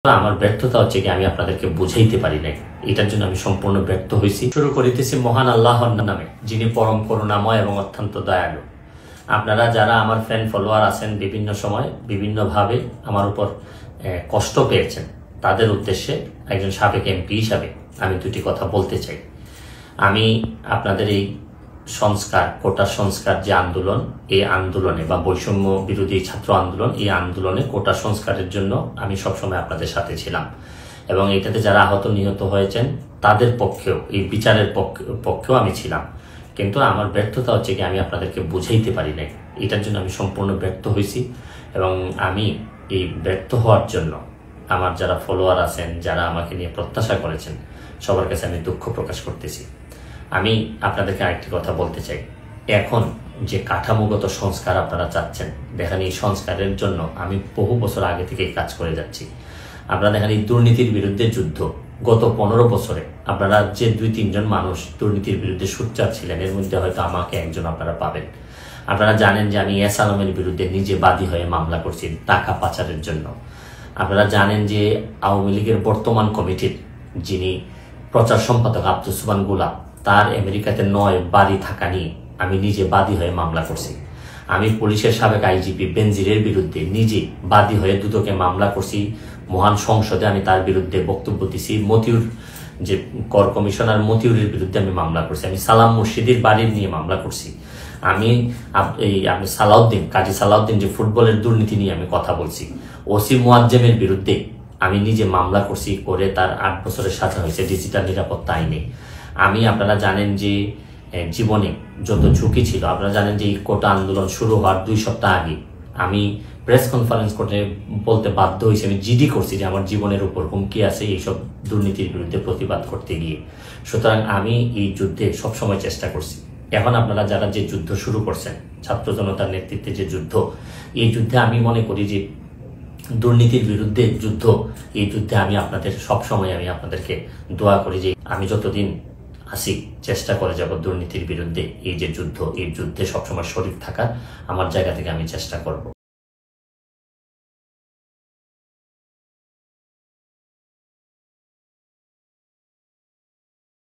আমার ব্যর্থতা হচ্ছে কি আমি আপনাদেরকে বুঝাইতে পারি নাই, এটার জন্য আমি সম্পূর্ণ ব্যর্থ হয়েছি। শুরু করিতেছি মহান আল্লাহর নামে, যিনি পরম করুণাময় এবং অত্যন্ত দয়ালু। আপনারা যারা আমার ফ্যান ফলোয়ার আছেন, বিভিন্ন সময় বিভিন্নভাবে আমার উপর কষ্ট পেয়েছেন, তাদের উদ্দেশ্যে একজন সাবেক এমপি হিসাবে আমি দুটি কথা বলতে চাই। আমি আপনাদের এই সংস্কার, কোটা সংস্কার যে আন্দোলন, এই আন্দোলনে বা বৈষম্য বিরোধী ছাত্র আন্দোলন, এই আন্দোলনে কোটা সংস্কারের জন্য আমি সবসময় আপনাদের সাথে ছিলাম এবং এটাতে যারা আহত নিহত হয়েছেন তাদের পক্ষেও, এই বিচারের পক্ষেও আমি ছিলাম। কিন্তু আমার ব্যর্থতা হচ্ছে কি আমি আপনাদেরকে বুঝাইতে পারি নাই, এটার জন্য আমি সম্পূর্ণ ব্যর্থ হয়েছি এবং আমি এই ব্যর্থ হওয়ার জন্য আমার যারা ফলোয়ার আছেন, যারা আমাকে নিয়ে প্রত্যাশা করেছেন, সবার কাছে আমি দুঃখ প্রকাশ করতেছি। আমি আপনাদেরকে আরেকটি কথা বলতে চাই, এখন যে কাঠামোগত সংস্কার আপনারা চাচ্ছেন, দেখেন এই সংস্কারের জন্য আমি বহু বছর আগে থেকেই কাজ করে যাচ্ছি। আপনারা দেখেন এই দুর্নীতির বিরুদ্ধে যুদ্ধ গত 15 বছরে আপনারা যে 2-3 জন মানুষ দুর্নীতির বিরুদ্ধে সোচ্চার ছিলেন, এর মধ্যে হয়তো আমাকে একজন আপনারা পাবেন। আপনারা জানেন যে আমি এস আলমের বিরুদ্ধে নিজে বাদী হয়ে মামলা করছি টাকা পাচারের জন্য। আপনারা জানেন যে আওয়ামী লীগের বর্তমান কমিটির যিনি প্রচার সম্পাদক আব্দুস সুবহান গোলাপ, তার আমেরিকাতে 9 বাড়ি থাকা নিয়ে আমি নিজে বাদী হয়ে মামলা করছি। আমি পুলিশের সাবেক আইজিপি বেনজিরের বিরুদ্ধে নিজে বাদী হয়ে দুদকে মামলা করছি। মহান সংসদে আমি তার বিরুদ্ধে বক্তব্য দিছি। মতিউর যে কর কমিশনার মতিউরের বিরুদ্ধে আমি মামলা করছি। আমি সালাম মুর্শিদের বাড়ির নিয়ে মামলা করছি। আমি সালাউদ্দিন, কাজী সালাউদ্দিন যে ফুটবলের দুর্নীতি নিয়ে আমি কথা বলছি। ওসি মুয়াজ্জেমের বিরুদ্ধে আমি নিজে মামলা করছি, করে তার 8 বছরের সাজা হয়েছে ডিজিটাল নিরাপত্তা আইনে। আপনারা জানেন যে জীবনে যত ঝুঁকি ছিল, আপনারা জানেন যে এই কোটা আন্দোলন শুরু হওয়ার 2 সপ্তাহ আগে আমি প্রেস কনফারেন্স করে বলতে বাধ্য হয়েছি, আমি জিডি করছি যে আমার জীবনের উপর হুমকি আছে এইসব দুর্নীতির বিরুদ্ধে প্রতিবাদ করতে গিয়ে। সুতরাং আমি এই যুদ্ধে সবসময় চেষ্টা করছি। এখন আপনারা যারা যে যুদ্ধ শুরু করছেন, ছাত্র জনতার নেতৃত্বে যে যুদ্ধ, এই যুদ্ধে আমি মনে করি যে দুর্নীতির বিরুদ্ধে যুদ্ধ, এই যুদ্ধে আমি আপনাদের সবসময় আমি আপনাদেরকে দোয়া করি যে আমি যতদিন আসি চেষ্টা করে যাব দুর্নীতির বিরুদ্ধে এই যে যুদ্ধ, এই যুদ্ধে সবসময় শরীক থাকার আমার জায়গা থেকে আমি চেষ্টা করব।